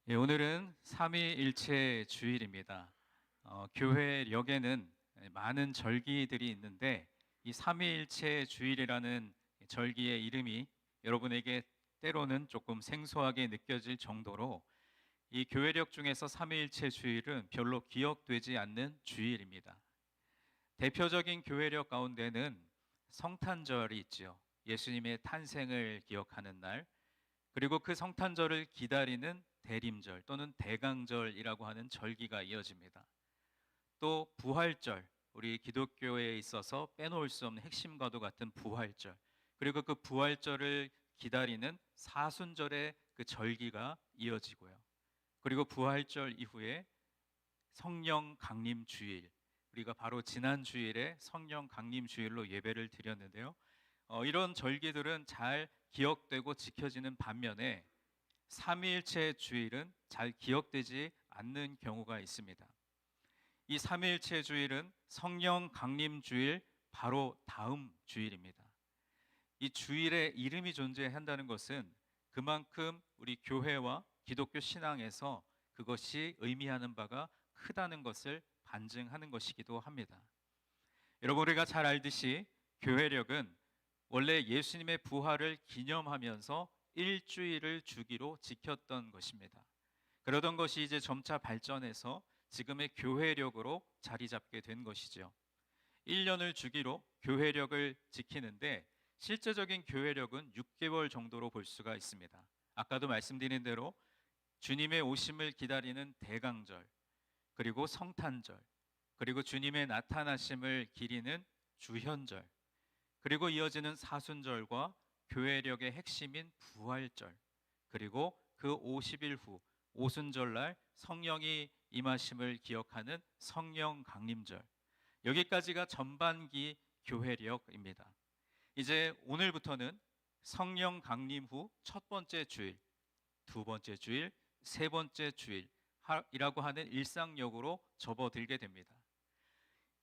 예, 오늘은 삼위일체 주일입니다. 교회력에는 많은 절기들이 있는데 이 삼위일체 주일이라는 절기의 이름이 여러분에게 때로는 조금 생소하게 느껴질 정도로 이 교회력 중에서 삼위일체 주일은 별로 기억되지 않는 주일입니다. 대표적인 교회력 가운데는 성탄절이 있죠. 예수님의 탄생을 기억하는 날, 그리고 그 성탄절을 기다리는 대림절 또는 대강절이라고 하는 절기가 이어집니다. 또 부활절, 우리 기독교에 있어서 빼놓을 수 없는 핵심과도 같은 부활절, 그리고 그 부활절을 기다리는 사순절의 그 절기가 이어지고요. 그리고 부활절 이후에 성령 강림 주일, 우리가 바로 지난 주일에 성령 강림 주일로 예배를 드렸는데요. 이런 절기들은 잘 기억되고 지켜지는 반면에 삼위일체 주일은 잘 기억되지 않는 경우가 있습니다. 이 삼위일체 주일은 성령 강림 주일 바로 다음 주일입니다. 이 주일에 이름이 존재한다는 것은 그만큼 우리 교회와 기독교 신앙에서 그것이 의미하는 바가 크다는 것을 반증하는 것이기도 합니다. 여러분, 우리가 잘 알듯이 교회력은 원래 예수님의 부활을 기념하면서 일주일을 주기로 지켰던 것입니다. 그러던 것이 이제 점차 발전해서 지금의 교회력으로 자리 잡게 된 것이죠. 1년을 주기로 교회력을 지키는데 실제적인 교회력은 6개월 정도로 볼 수가 있습니다. 아까도 말씀드린 대로 주님의 오심을 기다리는 대강절, 그리고 성탄절, 그리고 주님의 나타나심을 기리는 주현절, 그리고 이어지는 사순절과 교회력의 핵심인 부활절, 그리고 그 50일 후 오순절날 성령이 임하심을 기억하는 성령 강림절, 여기까지가 전반기 교회력입니다. 이제 오늘부터는 성령 강림 후 첫 번째 주일, 두 번째 주일, 세 번째 주일이라고 하는 일상력으로 접어들게 됩니다.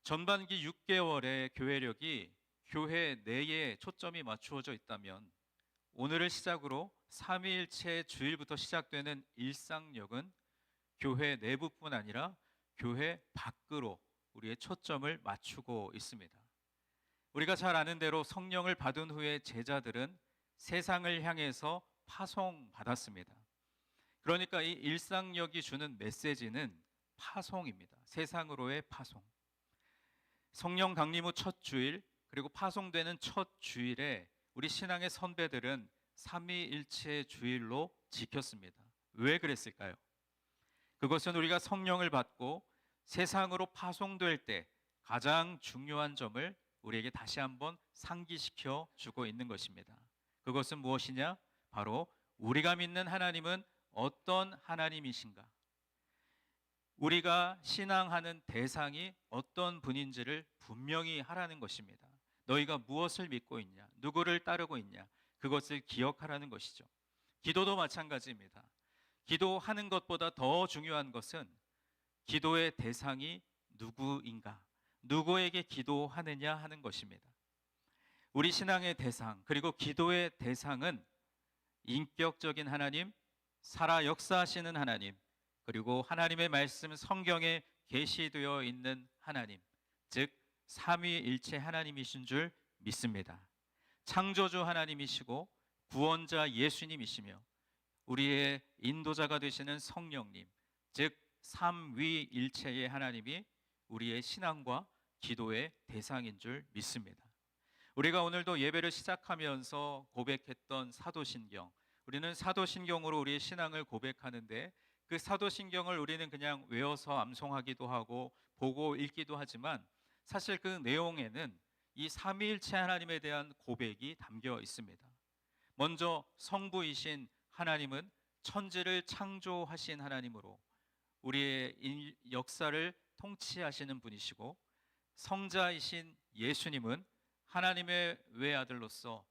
전반기 6개월의 교회력이 교회 내에 초점이 맞추어져 있다면 오늘을 시작으로 삼위일체 주일부터 시작되는 일상력은 교회 내부뿐 아니라 교회 밖으로 우리의 초점을 맞추고 있습니다. 우리가 잘 아는 대로 성령을 받은 후에 제자들은 세상을 향해서 파송받았습니다. 그러니까 이 일상력이 주는 메시지는 파송입니다. 세상으로의 파송. 성령 강림 후 첫 주일, 그리고 파송되는 첫 주일에 우리 신앙의 선배들은 삼위일체 주일로 지켰습니다. 왜 그랬을까요? 그것은 우리가 성령을 받고 세상으로 파송될 때 가장 중요한 점을 우리에게 다시 한번 상기시켜 주고 있는 것입니다. 그것은 무엇이냐? 바로 우리가 믿는 하나님은 어떤 하나님이신가? 우리가 신앙하는 대상이 어떤 분인지를 분명히 하라는 것입니다. 너희가 무엇을 믿고 있냐? 누구를 따르고 있냐? 그것을 기억하라는 것이죠. 기도도 마찬가지입니다. 기도하는 것보다 더 중요한 것은 기도의 대상이 누구인가? 누구에게 기도하느냐 하는 것입니다. 우리 신앙의 대상, 그리고 기도의 대상은 인격적인 하나님, 살아 역사하시는 하나님, 그리고 하나님의 말씀 성경에 계시되어 있는 하나님, 즉 삼위일체 하나님이신 줄 믿습니다. 창조주 하나님이시고 구원자 예수님이시며 우리의 인도자가 되시는 성령님, 즉 삼위일체의 하나님이 우리의 신앙과 기도의 대상인 줄 믿습니다. 우리가 오늘도 예배를 시작하면서 고백했던 사도신경, 우리는 사도신경으로 우리의 신앙을 고백하는데 그 사도신경을 우리는 그냥 외워서 암송하기도 하고 보고 읽기도 하지만 사실 그 내용에는 이 삼위일체 하나님에 대한 고백이 담겨 있습니다. 먼저 성부이신 하나님은 천지를 창조하신 하나님으로 우리의 역사를 통치하시는 분이시고, 성자이신 예수님은 하나님의 외아들로서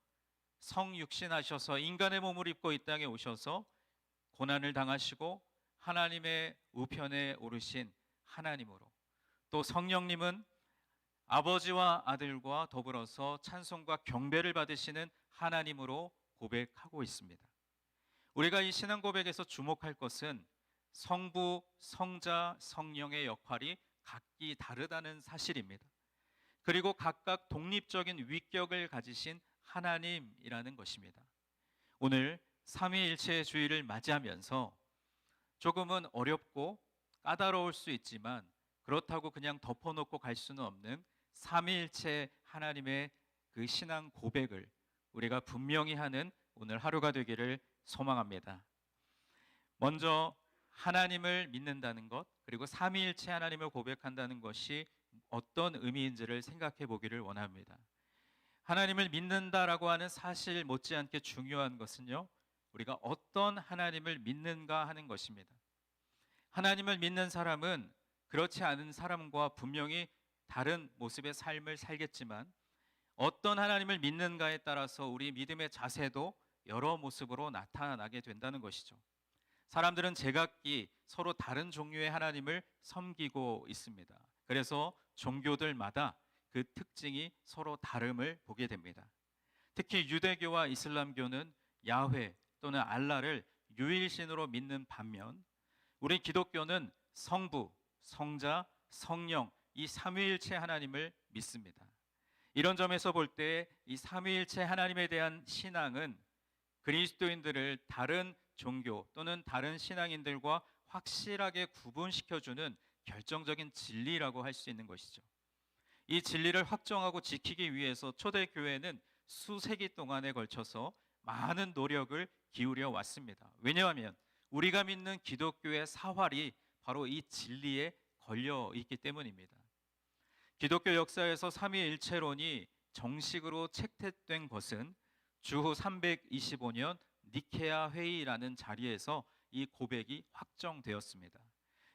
성육신하셔서 인간의 몸을 입고 이 땅에 오셔서 고난을 당하시고 하나님의 우편에 오르신 하나님으로, 또 성령님은 아버지와 아들과 더불어서 찬송과 경배를 받으시는 하나님으로 고백하고 있습니다. 우리가 이 신앙 고백에서 주목할 것은 성부, 성자, 성령의 역할이 각기 다르다는 사실입니다. 그리고 각각 독립적인 위격을 가지신 하나님이라는 것입니다. 오늘 삼위일체의 주일을 맞이하면서 조금은 어렵고 까다로울 수 있지만 그렇다고 그냥 덮어놓고 갈 수는 없는 삼위일체 하나님의 그 신앙 고백을 우리가 분명히 하는 오늘 하루가 되기를 소망합니다. 먼저 하나님을 믿는다는 것, 그리고 삼위일체 하나님을 고백한다는 것이 어떤 의미인지를 생각해 보기를 원합니다. 하나님을 믿는다라고 하는 사실 못지않게 중요한 것은요, 우리가 어떤 하나님을 믿는가 하는 것입니다. 하나님을 믿는 사람은 그렇지 않은 사람과 분명히 다른 모습의 삶을 살겠지만 어떤 하나님을 믿는가에 따라서 우리 믿음의 자세도 여러 모습으로 나타나게 된다는 것이죠. 사람들은 제각기 서로 다른 종류의 하나님을 섬기고 있습니다. 그래서 종교들마다 그 특징이 서로 다름을 보게 됩니다. 특히 유대교와 이슬람교는 야훼 또는 알라를 유일신으로 믿는 반면 우리 기독교는 성부, 성자, 성령 이 삼위일체 하나님을 믿습니다. 이런 점에서 볼 때 이 삼위일체 하나님에 대한 신앙은 그리스도인들을 다른 종교 또는 다른 신앙인들과 확실하게 구분시켜주는 결정적인 진리라고 할 수 있는 것이죠. 이 진리를 확정하고 지키기 위해서 초대교회는 수세기 동안에 걸쳐서 많은 노력을 기울여 왔습니다. 왜냐하면 우리가 믿는 기독교의 사활이 바로 이 진리에 걸려 있기 때문입니다. 기독교 역사에서 삼위일체론이 정식으로 채택된 것은 주후 325년 니케아 회의라는 자리에서 이 고백이 확정되었습니다.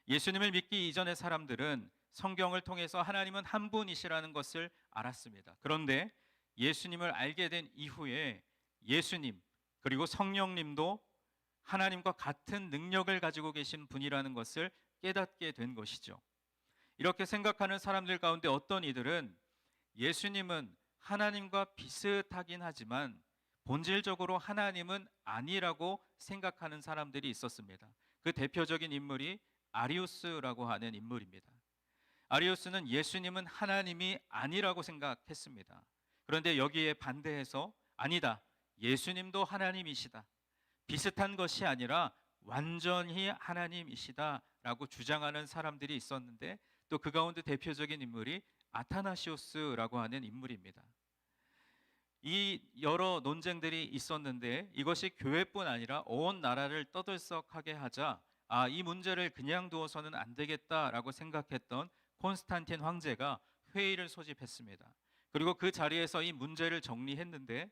예수님을 믿기 이전의 사람들은 성경을 통해서 하나님은 한 분이시라는 것을 알았습니다. 그런데 예수님을 알게 된 이후에 예수님 그리고 성령님도 하나님과 같은 능력을 가지고 계신 분이라는 것을 깨닫게 된 것이죠. 이렇게 생각하는 사람들 가운데 어떤 이들은 예수님은 하나님과 비슷하긴 하지만 본질적으로 하나님은 아니라고 생각하는 사람들이 있었습니다. 그 대표적인 인물이 아리우스라고 하는 인물입니다. 아리우스는 예수님은 하나님이 아니라고 생각했습니다. 그런데 여기에 반대해서 아니다, 예수님도 하나님이시다, 비슷한 것이 아니라 완전히 하나님이시다라고 주장하는 사람들이 있었는데 또 그 가운데 대표적인 인물이 아타나시오스라고 하는 인물입니다. 이 여러 논쟁들이 있었는데 이것이 교회뿐 아니라 온 나라를 떠들썩하게 하자 이 문제를 그냥 두어서는 안 되겠다라고 생각했던 콘스탄틴 황제가 회의를 소집했습니다. 그리고 그 자리에서 이 문제를 정리했는데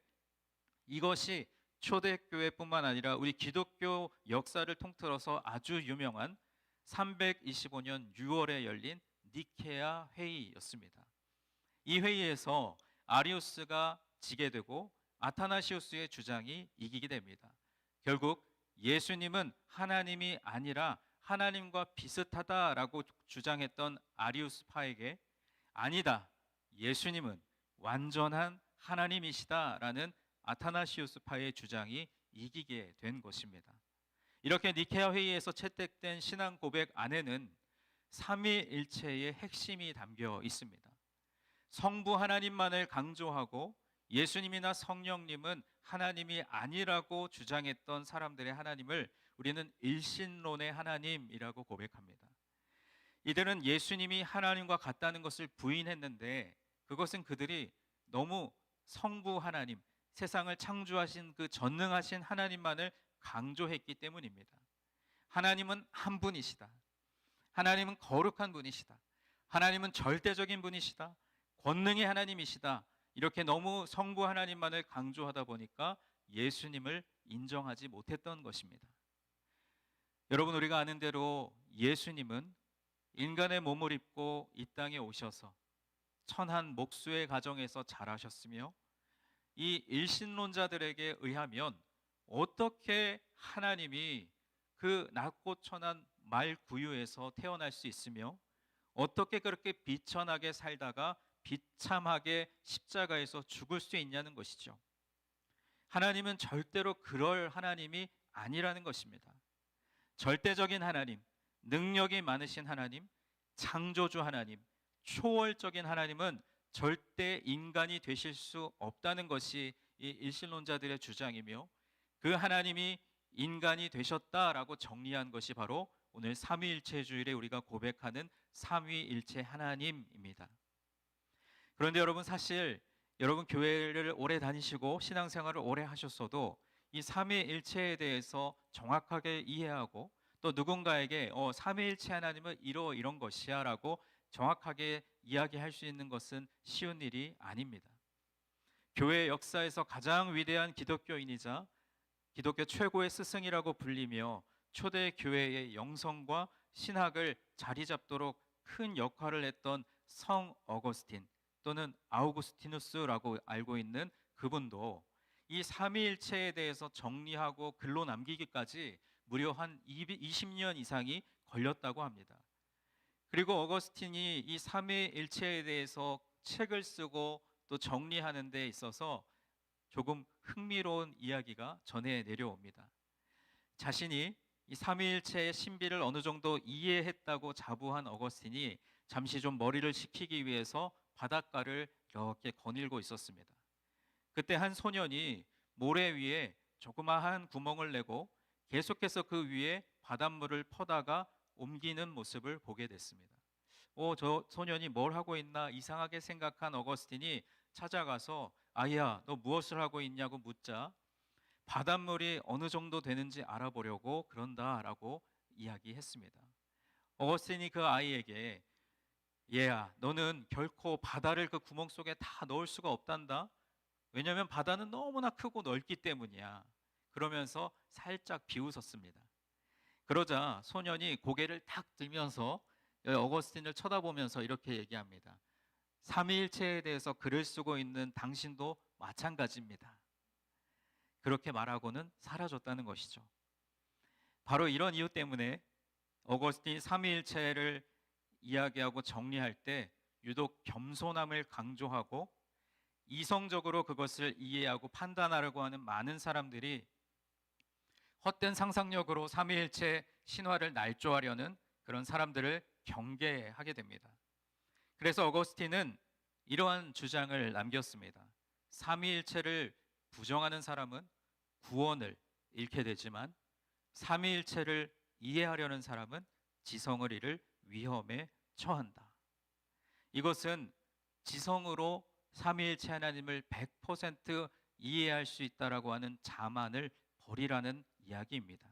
이것이 초대교회뿐만 아니라 우리 기독교 역사를 통틀어서 아주 유명한 325년 6월에 열린 니케아 회의였습니다. 이 회의에서 아리우스가 지게 되고 아타나시우스의 주장이 이기게 됩니다. 결국 예수님은 하나님이 아니라 하나님과 비슷하다라고 주장했던 아리우스파에게 아니다, 예수님은 완전한 하나님이시다라는 아타나시우스파의 주장이 이기게 된 것입니다. 이렇게 니케아 회의에서 채택된 신앙 고백 안에는 삼위일체의 핵심이 담겨 있습니다. 성부 하나님만을 강조하고 예수님이나 성령님은 하나님이 아니라고 주장했던 사람들의 하나님을 우리는 일신론의 하나님이라고 고백합니다. 이들은 예수님이 하나님과 같다는 것을 부인했는데 그것은 그들이 너무 성부 하나님, 세상을 창조하신 그 전능하신 하나님만을 강조했기 때문입니다. 하나님은 한 분이시다, 하나님은 거룩한 분이시다, 하나님은 절대적인 분이시다, 권능의 하나님이시다, 이렇게 너무 성부 하나님만을 강조하다 보니까 예수님을 인정하지 못했던 것입니다. 여러분, 우리가 아는 대로 예수님은 인간의 몸을 입고 이 땅에 오셔서 천한 목수의 가정에서 자라셨으며 이 일신론자들에게 의하면 어떻게 하나님이 그 낮고 천한 말 구유에서 태어날 수 있으며 어떻게 그렇게 비천하게 살다가 비참하게 십자가에서 죽을 수 있냐는 것이죠. 하나님은 절대로 그럴 하나님이 아니라는 것입니다. 절대적인 하나님, 능력이 많으신 하나님, 창조주 하나님, 초월적인 하나님은 절대 인간이 되실 수 없다는 것이 이 일신론자들의 주장이며, 그 하나님이 인간이 되셨다라고 정리한 것이 바로 오늘 삼위일체주일에 우리가 고백하는 삼위일체 하나님입니다. 그런데 여러분, 사실 여러분 교회를 오래 다니시고 신앙생활을 오래 하셨어도 이 삼위일체에 대해서 정확하게 이해하고, 또 누군가에게 삼위일체 하나님은 이런 것이야 라고 정확하게 이야기할 수 있는 것은 쉬운 일이 아닙니다. 교회 역사에서 가장 위대한 기독교인이자 기독교 최고의 스승이라고 불리며 초대 교회의 영성과 신학을 자리 잡도록 큰 역할을 했던 성 어거스틴, 또는 아우구스티누스라고 알고 있는 그분도 이 삼위일체에 대해서 정리하고 글로 남기기까지 무려 한 20년 이상이 걸렸다고 합니다. 그리고 어거스틴이 이 삼위일체에 대해서 책을 쓰고 또 정리하는 데 있어서 조금 흥미로운 이야기가 전해 내려옵니다. 자신이 이 삼위일체의 신비를 어느 정도 이해했다고 자부한 어거스틴이 잠시 좀 머리를 식히기 위해서 바닷가를 이렇게 거닐고 있었습니다. 그때 한 소년이 모래 위에 조그마한 구멍을 내고 계속해서 그 위에 바닷물을 퍼다가 옮기는 모습을 보게 됐습니다. 저 소년이 뭘 하고 있나 이상하게 생각한 어거스틴이 찾아가서 아이야, 너 무엇을 하고 있냐고 묻자 바닷물이 어느 정도 되는지 알아보려고 그런다라고 이야기했습니다. 어거스틴이 그 아이에게 얘야, 너는 결코 바다를 그 구멍 속에 다 넣을 수가 없단다. 왜냐하면 바다는 너무나 크고 넓기 때문이야. 그러면서 살짝 비웃었습니다. 그러자 소년이 고개를 탁 들면서 어거스틴을 쳐다보면서 이렇게 얘기합니다. 삼위일체에 대해서 글을 쓰고 있는 당신도 마찬가지입니다. 그렇게 말하고는 사라졌다는 것이죠. 바로 이런 이유 때문에 어거스틴이 삼위일체를 이야기하고 정리할 때 유독 겸손함을 강조하고 이성적으로 그것을 이해하고 판단하려고 하는 많은 사람들이 헛된 상상력으로 삼위일체 신화를 날조하려는 그런 사람들을 경계하게 됩니다. 그래서 어거스틴은 이러한 주장을 남겼습니다. 삼위일체를 부정하는 사람은 구원을 잃게 되지만 삼위일체를 이해하려는 사람은 지성을 잃을 위험에 처한다. 이것은 지성으로 삼위일체 하나님을 100% 이해할 수 있다라고 하는 자만을 버리라는 이야기입니다.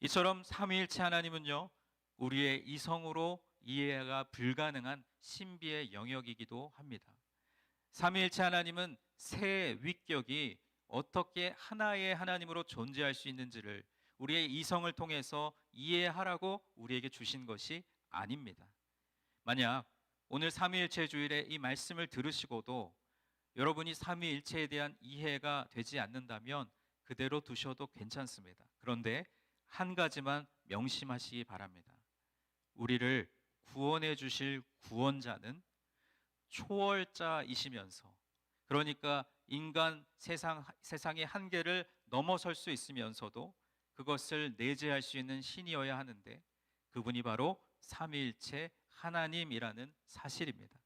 이처럼 삼위일체 하나님은요, 우리의 이성으로 이해가 불가능한 신비의 영역이기도 합니다. 삼위일체 하나님은 세 위격이 어떻게 하나의 하나님으로 존재할 수 있는지를 우리의 이성을 통해서 이해하라고 우리에게 주신 것이 아닙니다. 만약 오늘 삼위일체 주일에 이 말씀을 들으시고도 여러분이 삼위일체에 대한 이해가 되지 않는다면 그대로 두셔도 괜찮습니다. 그런데 한 가지만 명심하시기 바랍니다. 우리를 구원해 주실 구원자는 초월자이시면서, 그러니까 인간 세상의 한계를 넘어설 수 있으면서도 그것을 내재할 수 있는 신이어야 하는데, 그분이 바로 삼위일체 하나님이라는 사실입니다.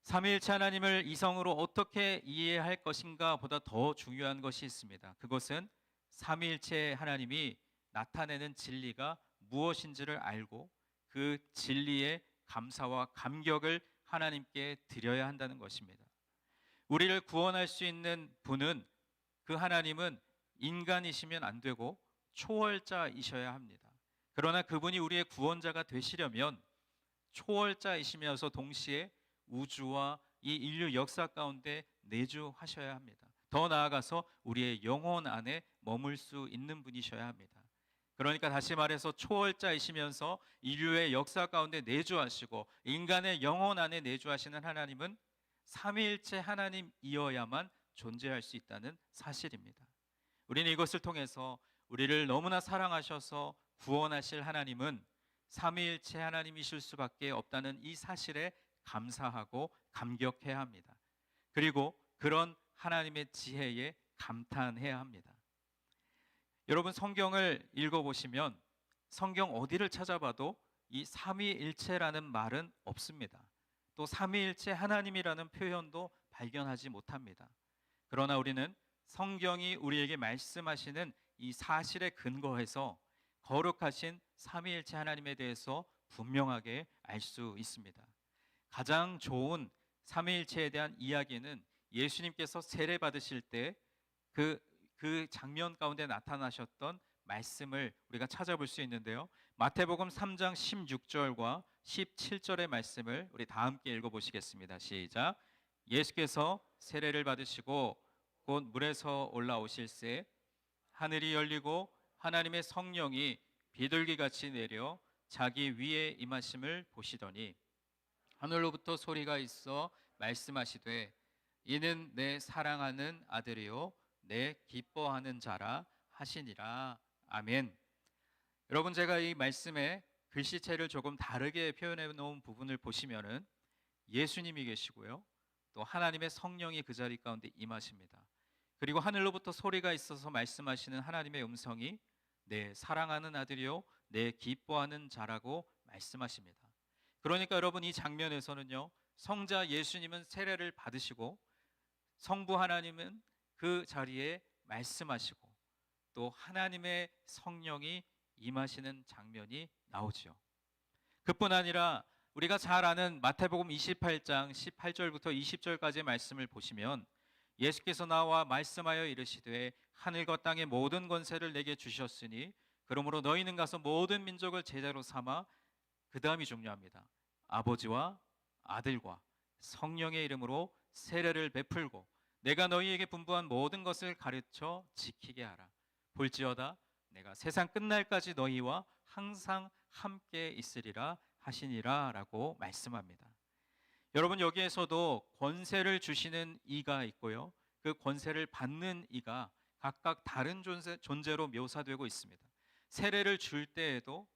삼위일체 하나님을 이성으로 어떻게 이해할 것인가 보다 더 중요한 것이 있습니다. 그것은 삼위일체 하나님이 나타내는 진리가 무엇인지를 알고 그 진리의 감사와 감격을 하나님께 드려야 한다는 것입니다. 우리를 구원할 수 있는 분은, 그 하나님은 인간이시면 안 되고 초월자이셔야 합니다. 그러나 그분이 우리의 구원자가 되시려면 초월자이시면서 동시에 우주와 이 인류 역사 가운데 내주하셔야 합니다. 더 나아가서 우리의 영혼 안에 머물 수 있는 분이셔야 합니다. 그러니까 다시 말해서 초월자이시면서 인류의 역사 가운데 내주하시고 인간의 영혼 안에 내주하시는 하나님은 삼위일체 하나님이어야만 존재할 수 있다는 사실입니다. 우리는 이것을 통해서 우리를 너무나 사랑하셔서 구원하실 하나님은 삼위일체 하나님이실 수밖에 없다는 이 사실에 감사하고 감격해야 합니다. 그리고 그런 하나님의 지혜에 감탄해야 합니다. 여러분 성경을 읽어보시면 성경 어디를 찾아봐도 이 삼위일체라는 말은 없습니다. 또 삼위일체 하나님이라는 표현도 발견하지 못합니다. 그러나 우리는 성경이 우리에게 말씀하시는 이 사실에 근거해서 거룩하신 삼위일체 하나님에 대해서 분명하게 알 수 있습니다. 가장 좋은 삼위일체에 대한 이야기는 예수님께서 세례 받으실 때 그 장면 가운데 나타나셨던 말씀을 우리가 찾아볼 수 있는데요. 마태복음 3장 16절과 17절의 말씀을 우리 다 함께 읽어보시겠습니다. 시작. 예수께서 세례를 받으시고 곧 물에서 올라오실새 하늘이 열리고 하나님의 성령이 비둘기같이 내려 자기 위에 임하심을 보시더니 하늘로부터 소리가 있어 말씀하시되 이는 내 사랑하는 아들이요 내 기뻐하는 자라 하시니라. 아멘. 여러분, 제가 이 말씀에 글씨체를 조금 다르게 표현해 놓은 부분을 보시면은 예수님이 계시고요, 또 하나님의 성령이 그 자리 가운데 임하십니다. 그리고 하늘로부터 소리가 있어서 말씀하시는 하나님의 음성이 내 사랑하는 아들이요 내 기뻐하는 자라고 말씀하십니다. 그러니까 여러분, 이 장면에서는요, 성자 예수님은 세례를 받으시고 성부 하나님은 그 자리에 말씀하시고 또 하나님의 성령이 임하시는 장면이 나오죠. 그뿐 아니라 우리가 잘 아는 마태복음 28장 18절부터 20절까지의 말씀을 보시면 예수께서 나와 말씀하여 이르시되 하늘과 땅의 모든 권세를 내게 주셨으니 그러므로 너희는 가서 모든 민족을 제자로 삼아, 그 다음이 중요합니다, 아버지와 아들과 성령의 이름으로 세례를 베풀고 내가 너희에게 분부한 모든 것을 가르쳐 지키게 하라. 볼지어다 내가 세상 끝날까지 너희와 항상 함께 있으리라 하시니라 라고 말씀합니다. 여러분, 여기에서도 권세를 주시는 이가 있고요, 그 권세를 받는 이가 각각 다른 존재로 묘사되고 있습니다. 세례를 줄 때에도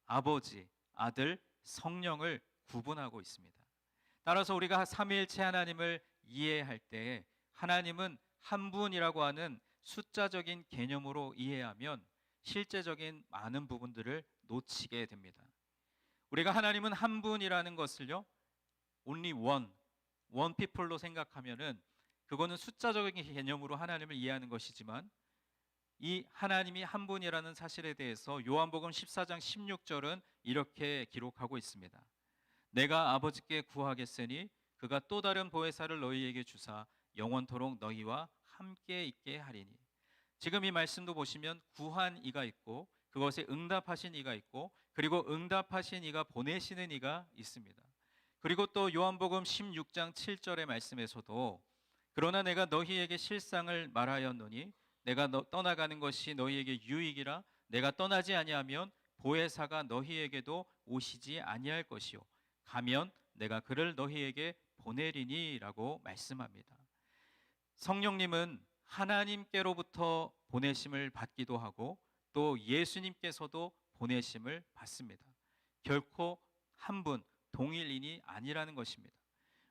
아버지, 아들, 성령을 구분하고 있습니다. 따라서 우리가 삼위일체 하나님을 이해할 때 하나님은 한 분이라고 하는 숫자적인 개념으로 이해하면 실제적인 많은 부분들을 놓치게 됩니다. 우리가 하나님은 한 분이라는 것을요, only one people로 생각하면은 그거는 숫자적인 개념으로 하나님을 이해하는 것이지만, 이 하나님이 한 분이라는 사실에 대해서 요한복음 14장 16절은 이렇게 기록하고 있습니다. 내가 아버지께 구하겠으니 그가 또 다른 보혜사를 너희에게 주사 영원토록 너희와 함께 있게 하리니. 지금 이 말씀도 보시면 구한 이가 있고 그것에 응답하신 이가 있고 그리고 응답하신 이가 보내시는 이가 있습니다. 그리고 또 요한복음 16장 7절의 말씀에서도 그러나 내가 너희에게 실상을 말하였노니 내가 떠나가는 것이 너희에게 유익이라 내가 떠나지 아니하면 보혜사가 너희에게도 오시지 아니할 것이요 가면 내가 그를 너희에게 보내리니 라고 말씀합니다. 성령님은 하나님께로부터 보내심을 받기도 하고 또 예수님께서도 보내심을 받습니다. 결코 한 분 동일인이 아니라는 것입니다.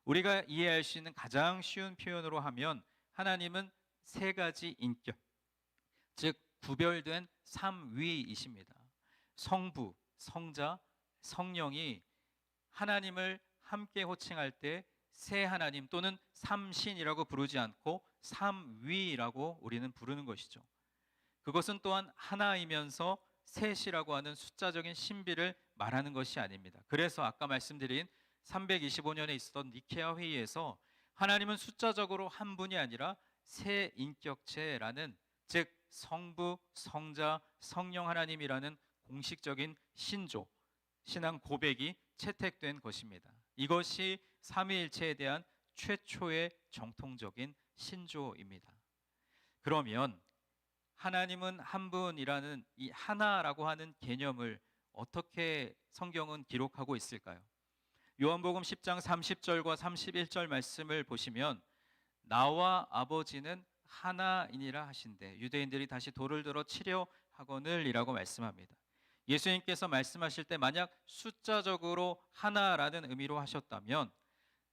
우리가 이해할 수 있는 가장 쉬운 표현으로 하면 하나님은 세 가지 인격, 즉 구별된 삼위이십니다. 성부, 성자, 성령이 하나님을 함께 호칭할 때 세 하나님 또는 삼신이라고 부르지 않고 삼위라고 우리는 부르는 것이죠. 그것은 또한 하나이면서 셋이라고 하는 숫자적인 신비를 말하는 것이 아닙니다. 그래서 아까 말씀드린 325년에 있었던 니케아 회의에서 하나님은 숫자적으로 한 분이 아니라 세 인격체라는, 즉 성부, 성자, 성령 하나님이라는 공식적인 신조, 신앙 고백이 채택된 것입니다. 이것이 삼위일체에 대한 최초의 정통적인 신조입니다. 그러면 하나님은 한 분이라는 이 하나라고 하는 개념을 어떻게 성경은 기록하고 있을까요? 요한복음 10장 30절과 31절 말씀을 보시면 나와 아버지는 하나이니라 하신대 유대인들이 다시 돌을 들어 치려 하거늘이라고 말씀합니다. 예수님께서 말씀하실 때 만약 숫자적으로 하나라는 의미로 하셨다면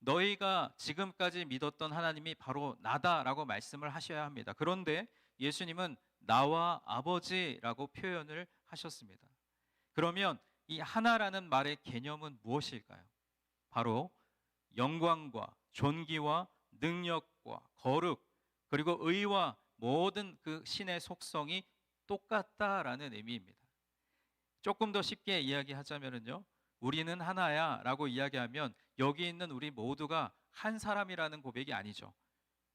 너희가 지금까지 믿었던 하나님이 바로 나다라고 말씀을 하셔야 합니다. 그런데 예수님은 나와 아버지라고 표현을 하셨습니다. 그러면 이 하나라는 말의 개념은 무엇일까요? 바로 영광과 존귀와 능력과 거룩 그리고 의와 모든 그 신의 속성이 똑같다라는 의미입니다. 조금 더 쉽게 이야기하자면요, 우리는 하나야 라고 이야기하면 여기 있는 우리 모두가 한 사람이라는 고백이 아니죠.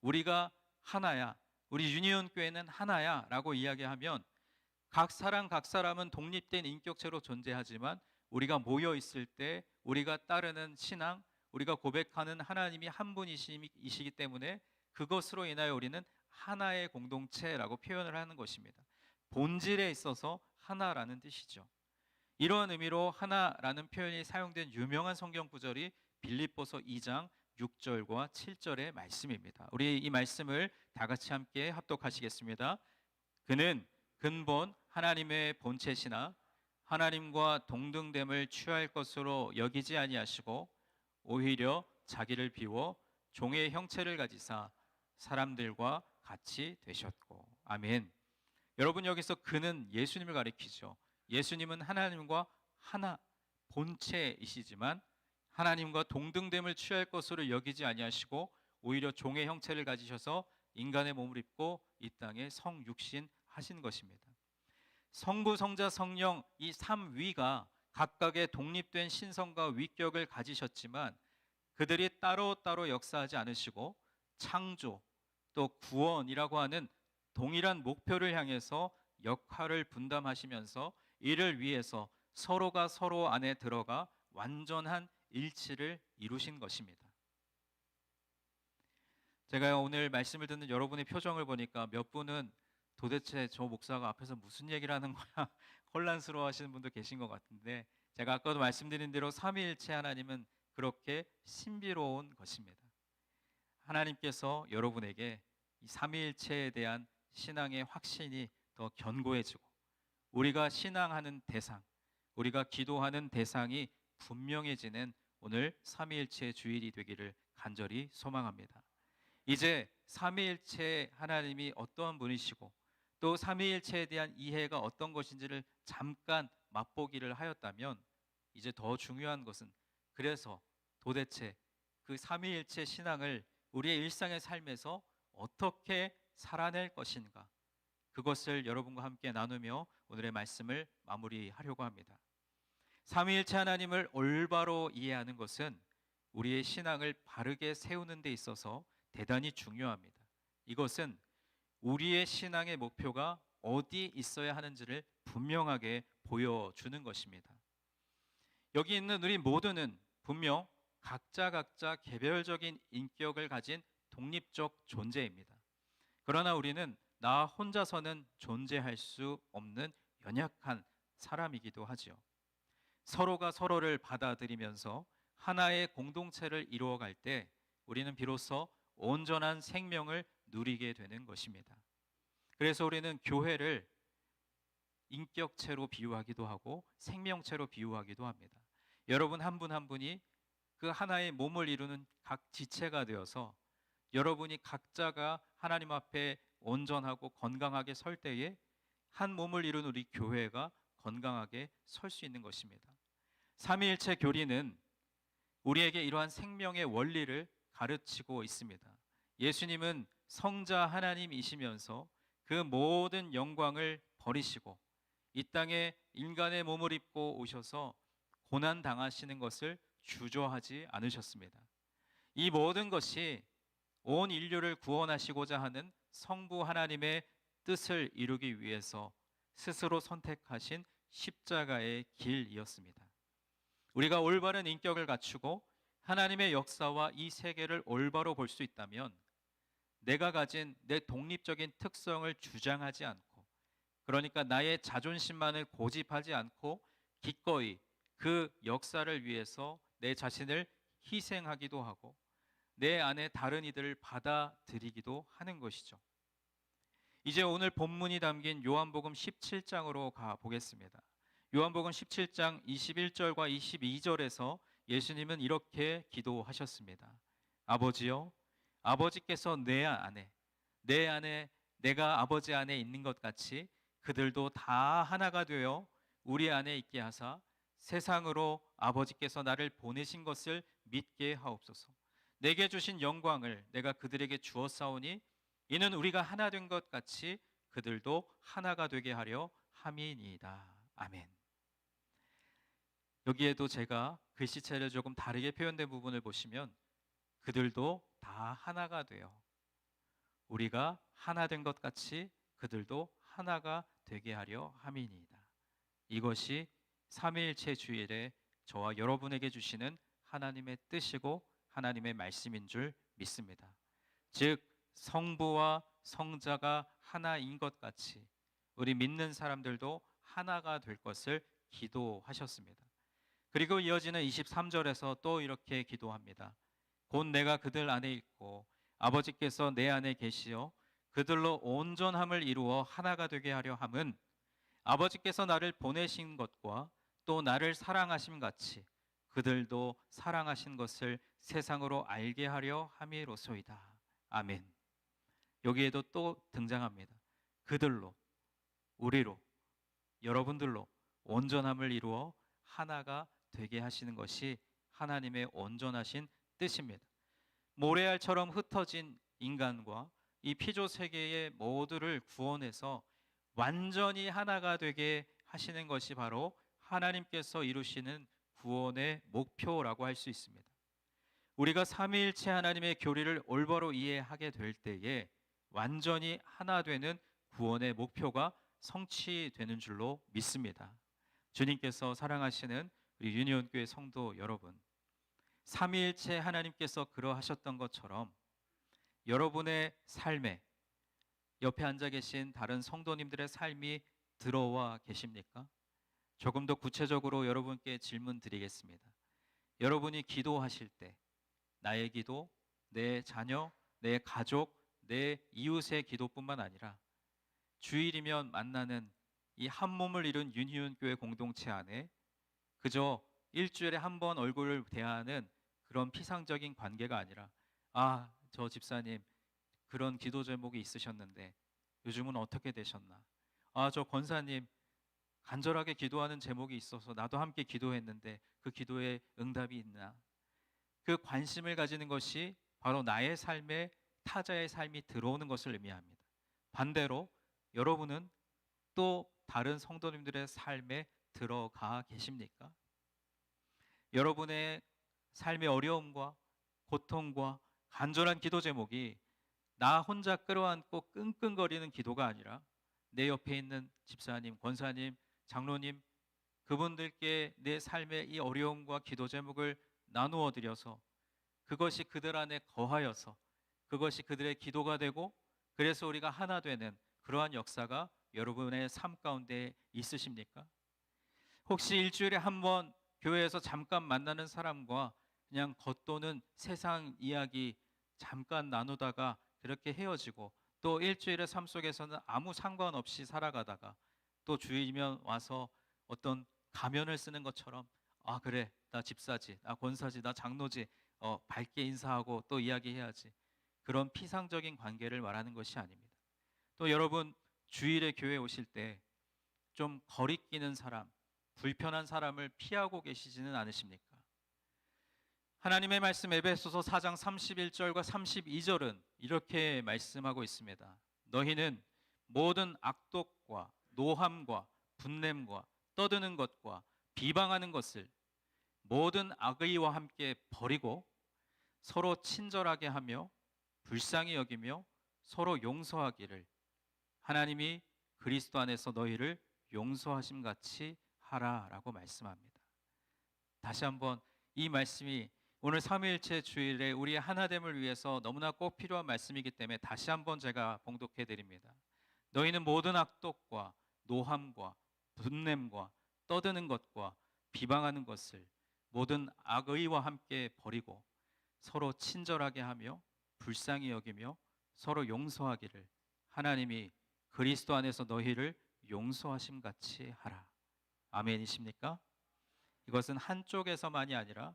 우리가 하나야, 우리 유니온 교회는 하나야 라고 이야기하면 각 사람은 독립된 인격체로 존재하지만 우리가 모여 있을 때 우리가 따르는 신앙, 우리가 고백하는 하나님이 한 분이시기 때문에 그것으로 인하여 우리는 하나의 공동체라고 표현을 하는 것입니다. 본질에 있어서 하나라는 뜻이죠. 이러한 의미로 하나라는 표현이 사용된 유명한 성경 구절이 빌립보서 2장 6절과 7절의 말씀입니다. 우리 이 말씀을 다 같이 함께 합독하시겠습니다. 그는 근본 하나님의 본체시나 하나님과 동등됨을 취할 것으로 여기지 아니하시고 오히려 자기를 비워 종의 형체를 가지사 사람들과 같이 되셨고. 아멘. 여러분, 여기서 그는 예수님을 가리키죠. 예수님은 하나님과 하나 본체이시지만 하나님과 동등됨을 취할 것으로 여기지 아니하시고 오히려 종의 형체를 가지셔서 인간의 몸을 입고 이 땅에 성육신 하신 것입니다. 성부, 성자, 성령 이 삼위가 각각의 독립된 신성과 위격을 가지셨지만 그들이 따로따로 역사하지 않으시고 창조 또 구원이라고 하는 동일한 목표를 향해서 역할을 분담하시면서 이를 위해서 서로가 서로 안에 들어가 완전한 일치를 이루신 것입니다. 제가 오늘 말씀을 듣는 여러분의 표정을 보니까 몇 분은 도대체 저 목사가 앞에서 무슨 얘기를 하는 거야 혼란스러워 하시는 분도 계신 것 같은데, 제가 아까도 말씀드린 대로 삼위일체 하나님은 그렇게 신비로운 것입니다. 하나님께서 여러분에게 이 삼위일체에 대한 신앙의 확신이 더 견고해지고 우리가 신앙하는 대상, 우리가 기도하는 대상이 분명해지는 오늘 삼위일체 주일이 되기를 간절히 소망합니다. 이제 삼위일체 하나님이 어떠한 분이시고 또 삼위일체에 대한 이해가 어떤 것인지를 잠깐 맛보기를 하였다면, 이제 더 중요한 것은 그래서 도대체 그 삼위일체 신앙을 우리의 일상의 삶에서 어떻게 살아낼 것인가, 그것을 여러분과 함께 나누며 오늘의 말씀을 마무리하려고 합니다. 삼위일체 하나님을 올바로 이해하는 것은 우리의 신앙을 바르게 세우는 데 있어서 대단히 중요합니다. 이것은 우리의 신앙의 목표가 어디 있어야 하는지를 분명하게 보여주는 것입니다. 여기 있는 우리 모두는 분명 각자 개별적인 인격을 가진 독립적 존재입니다. 그러나 우리는 나 혼자서는 존재할 수 없는 연약한 사람이기도 하지요. 서로가 서로를 받아들이면서 하나의 공동체를 이루어갈 때 우리는 비로소 온전한 생명을 누리게 되는 것입니다. 그래서 우리는 교회를 인격체로 비유하기도 하고 생명체로 비유하기도 합니다. 여러분 한 분 한 분이 그 하나의 몸을 이루는 각 지체가 되어서 여러분이 각자가 하나님 앞에 온전하고 건강하게 설 때에 한 몸을 이루는 우리 교회가 건강하게 설 수 있는 것입니다. 삼위일체 교리는 우리에게 이러한 생명의 원리를 가르치고 있습니다. 예수님은 성자 하나님이시면서 그 모든 영광을 버리시고 이 땅에 인간의 몸을 입고 오셔서 고난 당하시는 것을 주저하지 않으셨습니다. 이 모든 것이 온 인류를 구원하시고자 하는 성부 하나님의 뜻을 이루기 위해서 스스로 선택하신 십자가의 길이었습니다. 우리가 올바른 인격을 갖추고 하나님의 역사와 이 세계를 올바로 볼 수 있다면 내가 가진 내 독립적인 특성을 주장하지 않고, 그러니까 나의 자존심만을 고집하지 않고 기꺼이 그 역사를 위해서 내 자신을 희생하기도 하고 내 안에 다른 이들을 받아들이기도 하는 것이죠. 이제 오늘 본문이 담긴 요한복음 17장으로 가보겠습니다. 요한복음 17장 21절과 22절에서 예수님은 이렇게 기도하셨습니다. 아버지여, 아버지께서 내 안에 내가 아버지 안에 있는 것 같이 그들도 다 하나가 되어 우리 안에 있게 하사 세상으로 아버지께서 나를 보내신 것을 믿게 하옵소서. 내게 주신 영광을 내가 그들에게 주었사오니 이는 우리가 하나 된 것 같이 그들도 하나가 되게 하려 함이니이다. 아멘. 여기에도 제가 글씨체를 조금 다르게 표현된 부분을 보시면 그들도 다 하나가 되어 우리가 하나 된 것 같이 그들도 하나가 되게 하려 함이니이다. 이것이 삼위일체 주일에 저와 여러분에게 주시는 하나님의 뜻이고 하나님의 말씀인 줄 믿습니다. 즉 성부와 성자가 하나인 것 같이 우리 믿는 사람들도 하나가 될 것을 기도하셨습니다. 그리고 이어지는 23절에서 또 이렇게 기도합니다. 곧 내가 그들 안에 있고 아버지께서 내 안에 계시어 그들로 온전함을 이루어 하나가 되게 하려 함은 아버지께서 나를 보내신 것과 또 나를 사랑하심 같이 그들도 사랑하신 것을 세상으로 알게 하려 함이로소이다. 아멘. 여기에도 또 등장합니다. 그들로, 우리로, 여러분들로 온전함을 이루어 하나가 되게 하시는 것이 하나님의 온전하신 뜻입니다. 모래알처럼 흩어진 인간과 이 피조 세계의 모두를 구원해서 완전히 하나가 되게 하시는 것이 바로 하나님께서 이루시는 구원의 목표라고 할 수 있습니다. 우리가 삼위일체 하나님의 교리를 올바로 이해하게 될 때에 완전히 하나 되는 구원의 목표가 성취되는 줄로 믿습니다. 주님께서 사랑하시는 우리 유니온교회 성도 여러분, 삼위일체 하나님께서 그러하셨던 것처럼 여러분의 삶에 옆에 앉아 계신 다른 성도님들의 삶이 들어와 계십니까? 조금 더 구체적으로 여러분께 질문 드리겠습니다. 여러분이 기도하실 때 나의 기도, 내 자녀, 내 가족, 내 이웃의 기도뿐만 아니라 주일이면 만나는 이 한 몸을 이룬 유니온교회 공동체 안에 그저 일주일에 한 번 얼굴을 대하는 그런 피상적인 관계가 아니라 저 집사님 그런 기도 제목이 있으셨는데 요즘은 어떻게 되셨나? 저 권사님 간절하게 기도하는 제목이 있어서 나도 함께 기도했는데 그 기도에 응답이 있나? 그 관심을 가지는 것이 바로 나의 삶에 타자의 삶이 들어오는 것을 의미합니다. 반대로 여러분은 또 다른 성도님들의 삶에 들어가 계십니까? 여러분의 삶의 어려움과 고통과 간절한 기도 제목이 나 혼자 끌어안고 끙끙거리는 기도가 아니라 내 옆에 있는 집사님, 권사님, 장로님 그분들께 내 삶의 이 어려움과 기도 제목을 나누어 드려서 그것이 그들 안에 거하여서 그것이 그들의 기도가 되고 그래서 우리가 하나 되는 그러한 역사가 여러분의 삶 가운데 있으십니까? 혹시 일주일에 한 번 교회에서 잠깐 만나는 사람과 그냥 겉도는 세상 이야기 잠깐 나누다가 그렇게 헤어지고 또 일주일의 삶 속에서는 아무 상관없이 살아가다가 또 주일이면 와서 어떤 가면을 쓰는 것처럼 그래 나 집사지 나 권사지 나 장로지 밝게 인사하고 또 이야기해야지 그런 피상적인 관계를 말하는 것이 아닙니다. 또 여러분 주일에 교회 오실 때 좀 거리끼는 사람 불편한 사람을 피하고 계시지는 않으십니까? 하나님의 말씀 에베소서 4장 31절과 32절은 이렇게 말씀하고 있습니다. 너희는 모든 악독과 노함과 분냄과 떠드는 것과 비방하는 것을 모든 악의와 함께 버리고 서로 친절하게 하며 불쌍히 여기며 서로 용서하기를 하나님이 그리스도 안에서 너희를 용서하심 같이 하라라고 말씀합니다. 다시 한번 이 말씀이 오늘 삼위일체 주일에 우리의 하나됨을 위해서 너무나 꼭 필요한 말씀이기 때문에 다시 한번 제가 봉독해 드립니다. 너희는 모든 악독과 노함과 분냄과 떠드는 것과 비방하는 것을 모든 악의와 함께 버리고 서로 친절하게 하며 불쌍히 여기며 서로 용서하기를 하나님이 그리스도 안에서 너희를 용서하심 같이 하라. 아멘이십니까? 이것은 한쪽에서만이 아니라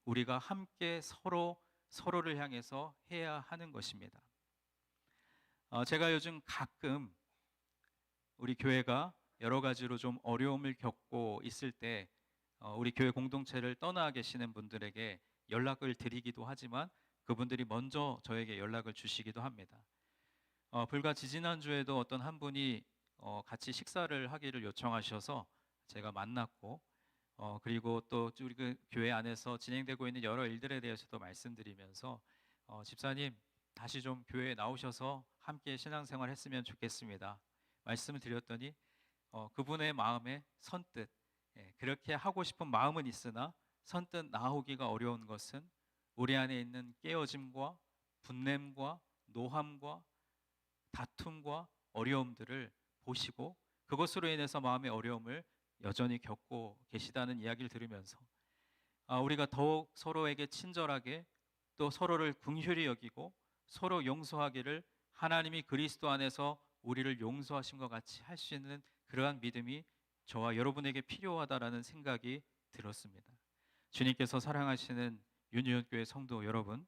우리가 함께 서로를 향해서 해야 하는 것입니다. 제가 요즘 가끔 우리 교회가 여러 가지로 좀 어려움을 겪고 있을 때 우리 교회 공동체를 떠나 계시는 분들에게 연락을 드리기도 하지만 그분들이 먼저 저에게 연락을 주시기도 합니다. 불과 지지난주에도 어떤 한 분이 같이 식사를 하기를 요청하셔서 제가 만났고, 그리고 또 우리 그 교회 안에서 진행되고 있는 여러 일들에 대해서도 말씀드리면서 집사님 다시 좀 교회에 나오셔서 함께 신앙생활 했으면 좋겠습니다 말씀을 드렸더니 그분의 마음에 선뜻, 그렇게 하고 싶은 마음은 있으나 선뜻 나오기가 어려운 것은 우리 안에 있는 깨어짐과 분냄과 노함과 다툼과 어려움들을 보시고 그것으로 인해서 마음의 어려움을 여전히 겪고 계시다는 이야기를 들으면서 우리가 더욱 서로에게 친절하게 또 서로를 긍휼히 여기고 서로 용서하기를 하나님이 그리스도 안에서 우리를 용서하신 것 같이 할 수 있는 그러한 믿음이 저와 여러분에게 필요하다라는 생각이 들었습니다. 주님께서 사랑하시는 윤희원교회 성도 여러분,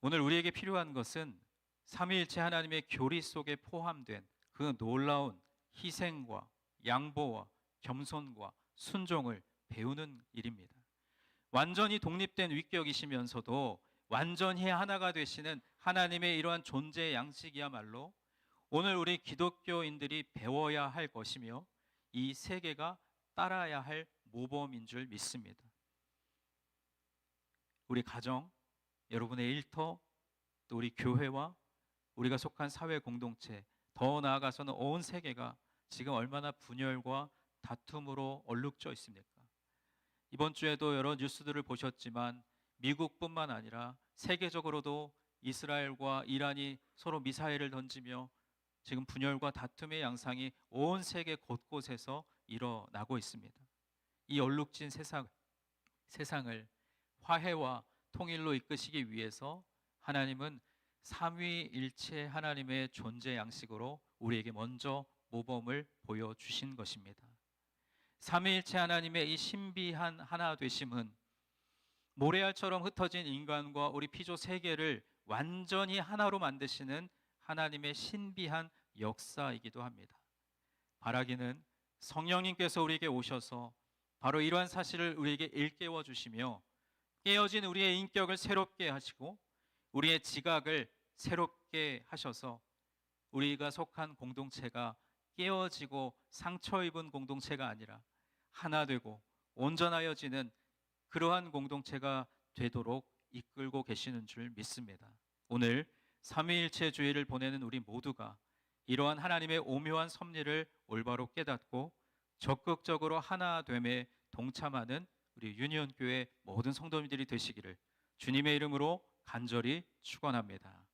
오늘 우리에게 필요한 것은 삼위일체 하나님의 교리 속에 포함된 그 놀라운 희생과 양보와 겸손과 순종을 배우는 일입니다. 완전히 독립된 위격이시면서도 완전히 하나가 되시는 하나님의 이러한 존재 양식이야말로 오늘 우리 기독교인들이 배워야 할 것이며 이 세계가 따라야 할 모범인 줄 믿습니다. 우리 가정, 여러분의 일터, 또 우리 교회와 우리가 속한 사회 공동체, 더 나아가서는 온 세계가 지금 얼마나 분열과 다툼으로 얼룩져 있습니까? 이번 주에도 여러 뉴스들을 보셨지만 미국뿐만 아니라 세계적으로도 이스라엘과 이란이 서로 미사일을 던지며 지금 분열과 다툼의 양상이 온 세계 곳곳에서 일어나고 있습니다. 이 얼룩진 세상을 화해와 통일로 이끄시기 위해서 하나님은 삼위일체 하나님의 존재 양식으로 우리에게 먼저 모범을 보여주신 것입니다. 삼위일체 하나님의 이 신비한 하나 되심은 모래알처럼 흩어진 인간과 우리 피조 세계를 완전히 하나로 만드시는 하나님의 신비한 역사이기도 합니다. 바라기는 성령님께서 우리에게 오셔서 바로 이러한 사실을 우리에게 일깨워 주시며 깨어진 우리의 인격을 새롭게 하시고 우리의 지각을 새롭게 하셔서 우리가 속한 공동체가 깨어지고 상처 입은 공동체가 아니라 하나 되고 온전하여지는 그러한 공동체가 되도록 이끌고 계시는 줄 믿습니다. 오늘 삼위일체 주일을 보내는 우리 모두가 이러한 하나님의 오묘한 섭리를 올바로 깨닫고 적극적으로 하나됨에 동참하는 우리 유니온교회 모든 성도님들이 되시기를 주님의 이름으로 간절히 축원합니다.